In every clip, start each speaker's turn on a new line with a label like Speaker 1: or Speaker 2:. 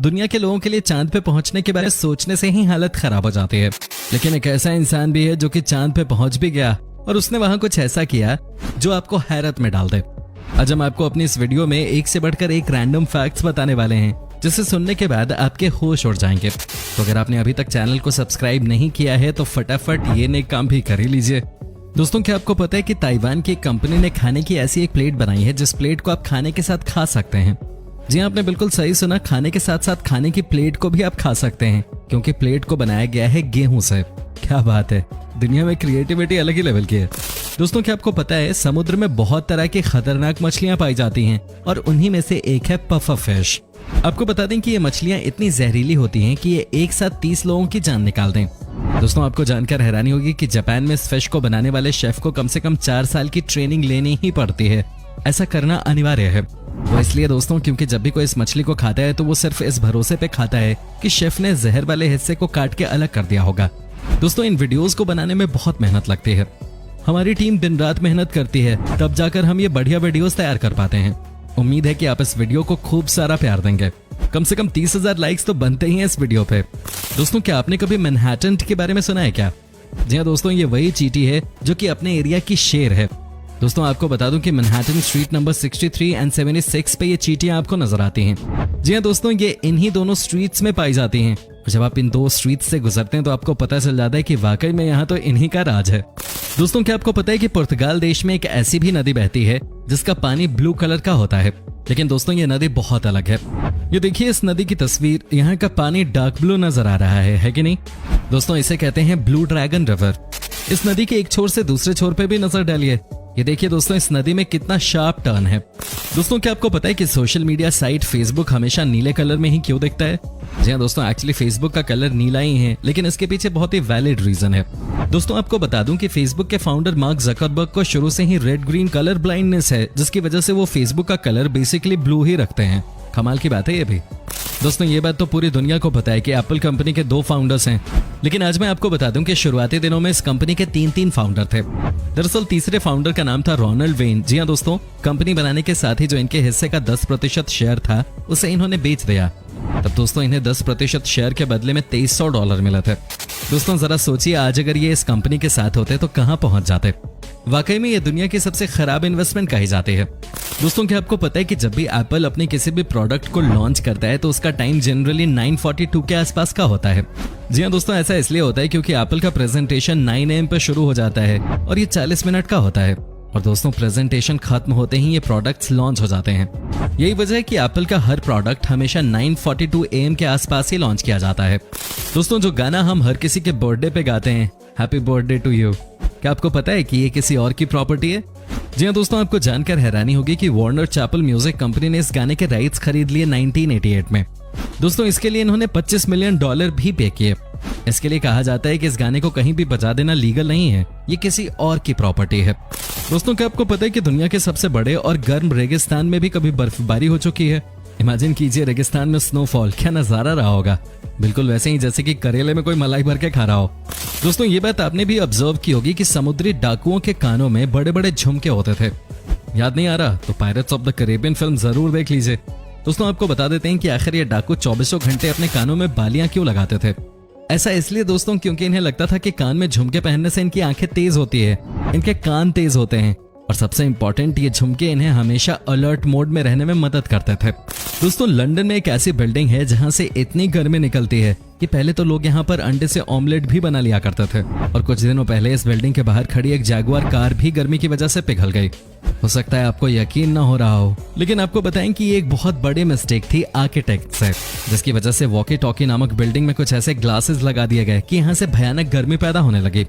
Speaker 1: दुनिया के लोगों के लिए चांद पे पहुंचने के बारे में सोचने से ही हालत खराब हो जाती है। लेकिन एक ऐसा इंसान भी है जो कि चांद पे पहुंच भी गया और उसने वहां कुछ ऐसा किया जो आपको हैरत में डाल दे। आज हम आपको अपनी इस वीडियो में एक से बढ़कर एक रैंडम फैक्ट्स बताने वाले हैं जिसे सुनने के बाद आपके होश उड़ जाएंगे। तो अगर आपने अभी तक चैनल को सब्सक्राइब नहीं किया है तो फटाफट ये नेक काम भी कर ही लीजिए। दोस्तों, क्या आपको पता है कि ताइवान की एक कंपनी ने खाने की ऐसी एक प्लेट बनाई है जिस प्लेट को आप खाने के साथ खा सकते हैं। जी आपने बिल्कुल सही सुना, खाने के साथ साथ खाने की प्लेट को भी आप खा सकते हैं क्योंकि प्लेट को बनाया गया है गेहूं से। क्या बात है, दुनिया में क्रिएटिविटी अलग ही लेवल की है। दोस्तों, क्या आपको पता है समुद्र में बहुत तरह की खतरनाक मछलियां पाई जाती हैं और उन्हीं में से एक है पफर फिश। आपको बता दें कि ये मछलियां इतनी जहरीली होती हैं कि ये एक साथ 30 लोगों की जान निकाल दें। दोस्तों, आपको जानकर हैरानी होगी कि जापान में इस फिश को बनाने वाले शेफ को कम से कम 4 साल की ट्रेनिंग लेनी ही पड़ती है। ऐसा करना अनिवार्य है। वो इसलिए दोस्तों क्योंकि जब भी कोई इस मछली को खाता है तो वो सिर्फ इस भरोसे पे खाता है कि शेफ ने जहर वाले हिस्से को काट के अलग कर दिया होगा। दोस्तों, इन वीडियोस को बनाने में बहुत मेहनत लगती है। हमारी टीम दिन रात मेहनत करती है, तब जाकर हम ये बढ़िया वीडियोस तैयार कर पाते हैं। उम्मीद है कि आप इस वीडियो को खूब सारा प्यार देंगे। कम से कम 30,000 लाइक्स तो बनते ही हैं इस वीडियो पे। दोस्तों, क्या आपने कभी मैनहट्टन के बारे में सुना है क्या? जी हाँ दोस्तों, ये वही चींटी है जो कि अपने एरिया की शेर है। दोस्तों, आपको बता दूं कि मैनहट्टन स्ट्रीट नंबर 63 एंड 76 पे ये चींटियां आपको नजर आती हैं। जी हाँ दोस्तों, ये इन्हीं दोनों स्ट्रीट्स में पाई जाती हैं। जब आप इन दो स्ट्रीट्स से गुजरते हैं तो आपको पता चल जाता है कि वाकई में यहाँ तो इन्हीं का राज है। दोस्तों, क्या आपको पता है कि पुर्तगाल देश में एक ऐसी भी नदी बहती है जिसका पानी ब्लू कलर का होता है। लेकिन दोस्तों, ये नदी बहुत अलग है। ये देखिए इस नदी की तस्वीर, यहाँ का पानी डार्क ब्लू नजर आ रहा है कि नहीं? दोस्तों, इसे कहते हैं ब्लू ड्रैगन रिवर। इस नदी के एक छोर से दूसरे छोर पे भी नजर डालिए। ये देखिए दोस्तों, इस नदी में कितना शार्प टर्न है। दोस्तों, क्या आपको पता है कि सोशल मीडिया साइट फेसबुक हमेशा नीले कलर में ही क्यों दिखता है? जी हाँ दोस्तों, एक्चुअली फेसबुक का कलर नीला ही है, लेकिन इसके पीछे बहुत ही वैलिड रीजन है। दोस्तों, आपको बता दूं कि फेसबुक के फाउंडर मार्क जकरबर्ग को शुरू से ही रेड ग्रीन कलर ब्लाइंडनेस है, जिसकी वजह से वो फेसबुक का कलर बेसिकली ब्लू ही रखते हैं। कमाल की बात है ये भी। दोस्तों, ये बात तो पूरी दुनिया को पता है कि एप्पल कंपनी के 2 फाउंडर्स हैं, लेकिन आज मैं आपको बता दूं कि शुरुआती दिनों में इस कंपनी के 3 फाउंडर थे। दरअसल तीसरे फाउंडर का नाम था रोनाल्ड वेन। जी हाँ दोस्तों, कंपनी बनाने के साथ ही जो इनके हिस्से का 10% शेयर था उसे इन्होंने बेच दिया। तब दोस्तों इन्हें 10% शेयर के बदले में $2300 मिले थे। दोस्तों, जरा सोचिए आज अगर ये इस कंपनी के साथ होते तो कहां पहुंच जाते। वाकई में ये दुनिया की सबसे खराब इन्वेस्टमेंट कही जाती है। दोस्तों, क्या आपको पता है कि जब भी एप्पल अपने किसी भी प्रोडक्ट को लॉन्च करता है तो उसका टाइम जनरली 9:42 के आसपास का होता है। जी हाँ दोस्तों, ऐसा इसलिए होता है क्योंकि एप्पल का प्रेजेंटेशन 9 AM पे शुरू हो जाता है और ये 40 मिनट का होता है। और दोस्तों, प्रेजेंटेशन खत्म होते ही ये प्रोडक्ट्स लॉन्च हो जाते हैं। यही वजह है कि एप्पल का हर प्रोडक्ट हमेशा 9:42 AM के आसपास ही लॉन्च किया जाता है। दोस्तों, जो गाना हम हर किसी के बर्थडे पे गाते हैं, हैप्पी बर्थडे टू यू, क्या आपको पता है कि ये किसी और की प्रॉपर्टी है? जी हाँ दोस्तों, आपको जानकर हैरानी होगी कि वार्नर चैपल म्यूजिक कंपनी ने इस गाने के राइट्स खरीद लिए 1988 में। दोस्तों, इसके लिए इन्होंने $25 मिलियन भी पे किए। इसके लिए कहा जाता है कि इस गाने को कहीं भी बजा देना लीगल नहीं है, ये किसी और की प्रॉपर्टी है। दोस्तों, क्या आपको पता है कि दुनिया के सबसे बड़े और गर्म रेगिस्तान में भी कभी बर्फबारी हो चुकी है? इमेजिन कीजिए रेगिस्तान में स्नोफॉल, क्या नजारा रहा होगा। बिल्कुल वैसे ही जैसे कि करेले में कोई मलाई भर के खा रहा हो। दोस्तों, ये बात आपने भी ऑब्जर्व की होगी कि समुद्री डाकुओं के कानों में बड़े बड़े झुमके होते थे। याद नहीं आ रहा तो pirates of the Caribbean film जरूर देख लीजिए। दोस्तों, आपको बता देते हैं कि आखिर ये डाकू 24 घंटे अपने कानों में बालियां क्यों लगाते थे। ऐसा इसलिए दोस्तों क्योंकि इन्हें लगता था कि कान में झुमके पहनने से इनकी आंखें तेज होती है, इनके कान तेज होते हैं और सबसे इंपॉर्टेंट ये झुमके इन्हें हमेशा अलर्ट मोड में रहने में मदद करते थे। दोस्तों, लंदन में एक ऐसी बिल्डिंग है जहां से इतनी गर्मी निकलती है कि पहले तो लोग यहां पर अंडे से ऑमलेट भी बना लिया करते थे और कुछ दिनों पहले इस बिल्डिंग के बाहर खड़ी एक जैगुआर कार भी गर्मी की वजह से पिघल गई। हो सकता है आपको यकीन ना हो रहा हो, लेकिन आपको बताएं कि ये एक बहुत बड़ी मिस्टेक थी आर्किटेक्ट से, जिसकी वजह से वॉकी टॉकी नामक बिल्डिंग में कुछ ऐसे ग्लासेस लगा दिए गए कि यहाँ से भयानक गर्मी पैदा होने लगी।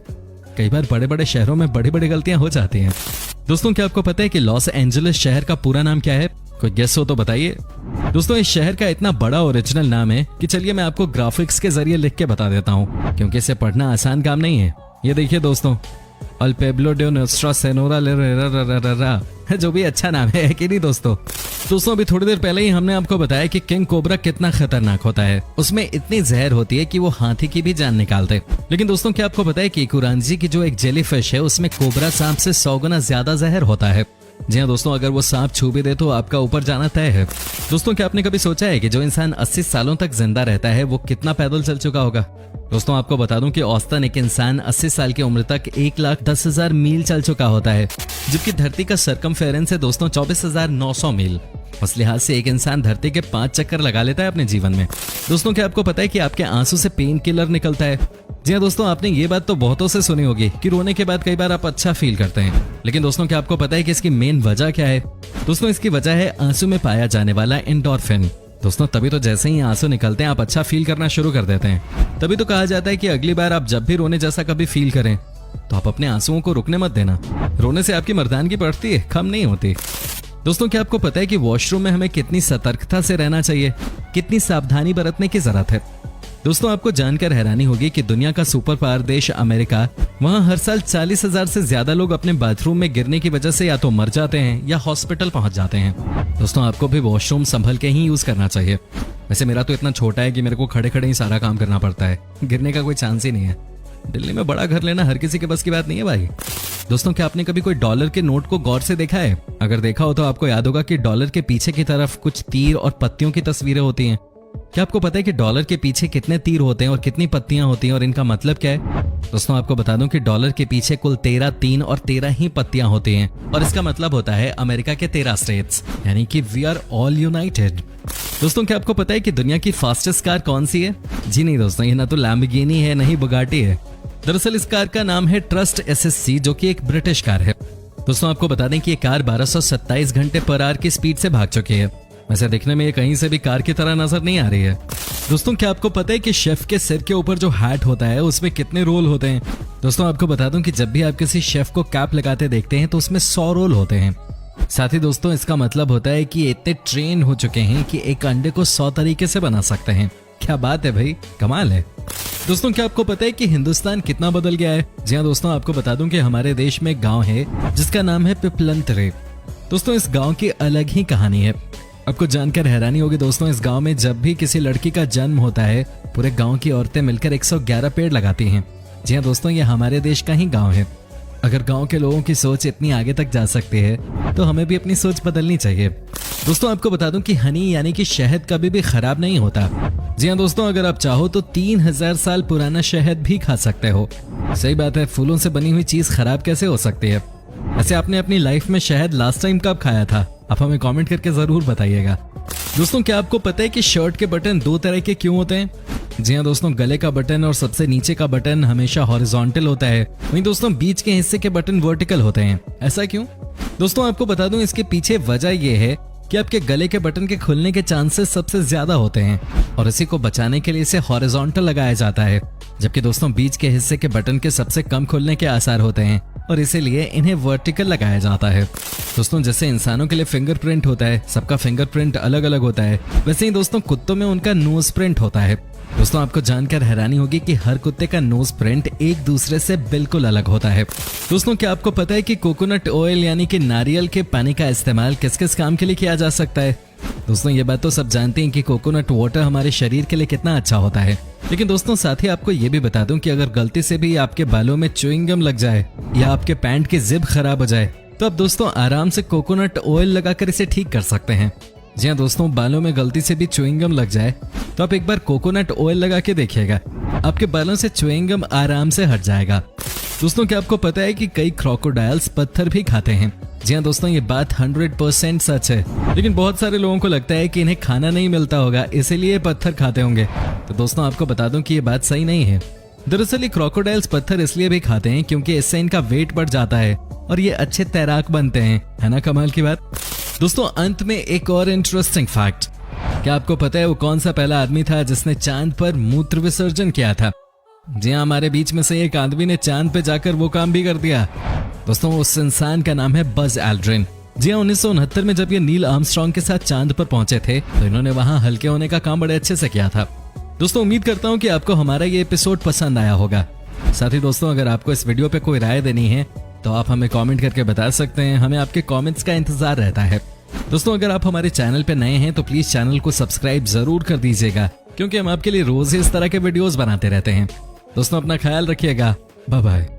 Speaker 1: कई बार बड़े बड़े शहरों में बड़ी बड़ी गलतियां हो जाती हैं। दोस्तों, क्या आपको पता है कि लॉस एंजलिस शहर का पूरा नाम क्या है? कोई गेस हो तो बताइए। दोस्तों, इस शहर का इतना बड़ा ओरिजिनल नाम है कि चलिए मैं आपको ग्राफिक्स के जरिए लिख के बता देता हूँ, क्योंकि इसे पढ़ना आसान काम नहीं है। ये देखिए दोस्तों, अल पेब्लो डे नुस्ट्रा सेनोरा ले, जो भी अच्छा नाम है कि नहीं दोस्तों। अभी थोड़ी देर पहले ही हमने आपको बताया कि किंग कोबरा कितना खतरनाक होता है। उसमें इतनी जहर होती है कि वो हाथी की भी जान निकालते। लेकिन दोस्तों, क्या आपको पता है कि कुरांजी की जो एक जेलीफिश है उसमें कोबरा सांप से 100 गुना ज्यादा जहर होता है। जी हाँ दोस्तों, अगर वो सांप छू भी दे तो आपका ऊपर जाना तय है। दोस्तों, क्या आपने कभी सोचा है कि जो इंसान 80 सालों तक जिंदा रहता है वो कितना पैदल चल चुका होगा? दोस्तों, आपको बता दूं कि औसतन एक इंसान 80 साल की उम्र तक 1,10,000 मील चल चुका होता है, जबकि धरती का सरकमफेरेंस है दोस्तों 24,900 मील। उस लिहाज से एक इंसान धरती के 5 चक्कर लगा लेता है अपने जीवन में। दोस्तों, क्या आपको पता है कि आपके आंसू से पेन किलर निकलता है? जी हाँ दोस्तों, आपने ये बात तो बहुतों से सुनी होगी कि रोने के बाद कई बार आप अच्छा फील करते हैं। लेकिन दोस्तों, क्या आपको पता है कि इसकी मेन वजह क्या है? दोस्तों, इसकी वजह है आंसू में पाया जाने वाला एंडोर्फिन। दोस्तों, तभी तो जैसे ही आंसू निकलते हैं आप अच्छा फील करना शुरू कर देते हैं। तभी तो कहा जाता है कि अगली बार आप जब भी रोने जैसा कभी फील करें तो आप अपने आंसुओं को रुकने मत देना। रोने से आपकी मर्दानगी बढ़ती है, कम नहीं होती। दोस्तों, क्या आपको पता है कि वॉशरूम में हमें कितनी सतर्कता से रहना चाहिए, कितनी सावधानी बरतने की जरूरत है? दोस्तों, आपको जानकर हैरानी होगी कि दुनिया का सुपर पावर देश अमेरिका, वहां हर साल 40,000 से ज्यादा लोग अपने बाथरूम में गिरने की वजह से या तो मर जाते हैं या हॉस्पिटल पहुंच जाते हैं। दोस्तों, आपको भी वॉशरूम संभल के ही यूज करना चाहिए। वैसे मेरा तो इतना छोटा है कि मेरे को खड़े खड़े ही सारा काम करना पड़ता है, गिरने का कोई चांस ही नहीं है। दिल्ली में बड़ा घर लेना हर किसी के बस की बात नहीं है भाई। दोस्तों, क्या आपने कभी कोई डॉलर के नोट को गौर से देखा है? अगर देखा हो तो आपको याद होगा कि डॉलर के पीछे की तरफ कुछ तीर और पत्तियों की तस्वीरें होती हैं। क्या आपको पता है कि डॉलर के पीछे कितने तीर होते हैं और कितनी पत्तियां होती हैं और इनका मतलब क्या है? दोस्तों, आपको बता दूं कि डॉलर के पीछे कुल 13 तीन और 13 ही पत्तियां होती हैं और इसका मतलब होता है अमेरिका के 13 स्टेट्स, यानी कि वी आर ऑल यूनाइटेड। दोस्तों, क्या आपको पता है कि दुनिया की फास्टेस्ट कार कौन सी है? जी नहीं दोस्तों, ये ना तो लैम्बोर्गिनी है, ना ही बुगाटी है। दरअसल इस कार का नाम है ट्रस्ट SSC, जो कि एक ब्रिटिश कार है। दोस्तों, आपको बता दें कि ये कार 1227 घंटे पर आवर की स्पीड से भाग चुकी है। वैसे दिखने में ये कहीं से भी कार की तरह नजर नहीं आ रही है। दोस्तों, क्या आपको पता है कि शेफ के सिर के ऊपर जो हैट होता है उसमें कितने रोल होते हैं? दोस्तों, आपको बता दूं कि जब भी आप किसी शेफ को कैप लगाते देखते हैं तो उसमें 100 रोल होते हैं। साथ ही दोस्तों, इसका मतलब होता है कि ये इतने ट्रेन हो चुके हैं कि एक अंडे को 100 तरीके से बना सकते हैं। क्या बात है भाई, कमाल है। दोस्तों, क्या आपको पता है कि हिंदुस्तान कितना बदल गया है? जी हाँ दोस्तों, आपको बता दूं कि हमारे देश में एक गांव है जिसका नाम है पिपलंतरे। दोस्तों, इस गांव की अलग ही कहानी है। आपको जानकर हैरानी होगी दोस्तों, इस गांव में जब भी किसी लड़की का जन्म होता है पूरे गांव की औरतें मिलकर 111 पेड़ लगाती हैं। जी हाँ दोस्तों, ये हमारे देश का ही गांव है। अगर गांव के लोगों की सोच इतनी आगे तक जा सकती है तो हमें भी अपनी सोच बदलनी चाहिए। दोस्तों, आपको बता दूं कि हनी यानी कि शहद कभी भी खराब नहीं होता। जी हाँ दोस्तों, अगर आप चाहो तो 3000 साल पुराना शहद भी खा सकते हो। सही बात है, फूलों से बनी हुई चीज खराब कैसे हो सकती है? वैसे आपने अपनी लाइफ में शहद लास्ट टाइम कब खाया था? आप हमें कमेंट करके जरूर बताइएगा। दोस्तों, क्या आपको पता है कि शर्ट के बटन 2 तरह के क्यों होते हैं? जी हाँ दोस्तों, गले का बटन और सबसे नीचे का बटन हमेशा हॉरिजॉन्टल होता है, वहीं दोस्तों बीच के हिस्से के बटन वर्टिकल होते हैं। ऐसा क्यों? दोस्तों, आपको बता दूं इसके पीछे वजह यह है कि आपके गले के बटन के खुलने के चांसेस सबसे ज्यादा होते हैं और इसी को बचाने के लिए इसे हॉरिजॉन्टल लगाया जाता है, जबकि दोस्तों बीच के हिस्से के बटन के सबसे कम खुलने के आसार होते हैं और इसीलिए इन्हें वर्टिकल लगाया जाता है। दोस्तों, जैसे इंसानों के लिए फिंगरप्रिंट होता है, सबका फिंगरप्रिंट अलग अलग होता है, वैसे ही दोस्तों कुत्तों में उनका नोज प्रिंट होता है। दोस्तों, आपको जानकर हैरानी होगी कि हर कुत्ते का नोज प्रिंट एक दूसरे से बिल्कुल अलग होता है। दोस्तों, क्या आपको पता है कि कोकोनट ऑयल यानी कि नारियल के पानी का इस्तेमाल किस किस काम के लिए किया जा सकता है? दोस्तों, ये बात तो सब जानते हैं कि कोकोनट वाटर हमारे शरीर के लिए कितना अच्छा होता है। लेकिन दोस्तों, साथ ही आपको ये भी बता दूं कि अगर गलती से भी आपके बालों में च्युइंग गम लग जाए या आपके पैंट की जिप खराब हो जाए तो आप दोस्तों आराम से कोकोनट ऑयल लगाकर इसे ठीक कर सकते हैं। जी हाँ दोस्तों, बालों में गलती से भी च्युइंग गम लग जाए तो आप एक बार कोकोनट ऑयल लगा के देखिएगा, आपके बालों से च्युइंग गम आराम से हट जाएगा। दोस्तों, क्या आपको पता है कि कई क्रोकोडाइल्स पत्थर भी खाते हैं? जी हाँ दोस्तों, ये बात 100% सच है, लेकिन बहुत सारे लोगों को लगता है कि इन्हें खाना नहीं मिलता होगा इसीलिए पत्थर खाते होंगे। तो दोस्तों, आपको बता दूं कि ये बात सही नहीं है। दरअसल ये क्रोकोडाइल्स पत्थर इसलिए भी खाते हैं क्योंकि इससे इनका वेट बढ़ जाता है और ये अच्छे तैराक बनते हैं। है ना कमाल की बात? दोस्तों, अंत में एक और इंटरेस्टिंग फैक्ट, क्या आपको पता है वो कौन सा पहला आदमी था जिसने चांद पर मूत्र विसर्जन किया था? जी हाँ, हमारे बीच में से एक आदमी ने चांद पे जाकर वो काम भी कर दिया। दोस्तों, उस इंसान का नाम है बज एल्ड्रिन। जी हाँ, 1969 में जब ये नील आर्मस्ट्रांग के साथ चांद पर पहुंचे थे तो इन्होंने वहां हल्के होने का काम बड़े अच्छे से किया था। दोस्तों, उम्मीद करता हूं कि आपको हमारा ये एपिसोड पसंद आया होगा। साथ ही दोस्तों, अगर आपको इस वीडियो पे कोई राय देनी है तो आप हमें कमेंट करके बता सकते हैं, हमें आपके कमेंट्स का इंतजार रहता है। दोस्तों, अगर आप हमारे चैनल पे नए हैं तो प्लीज चैनल को सब्सक्राइब जरूर कर दीजिएगा, क्योंकि हम आपके लिए रोज ही इस तरह के वीडियोस बनाते रहते हैं। दोस्तों, अपना ख्याल रखिएगा। Bye bye.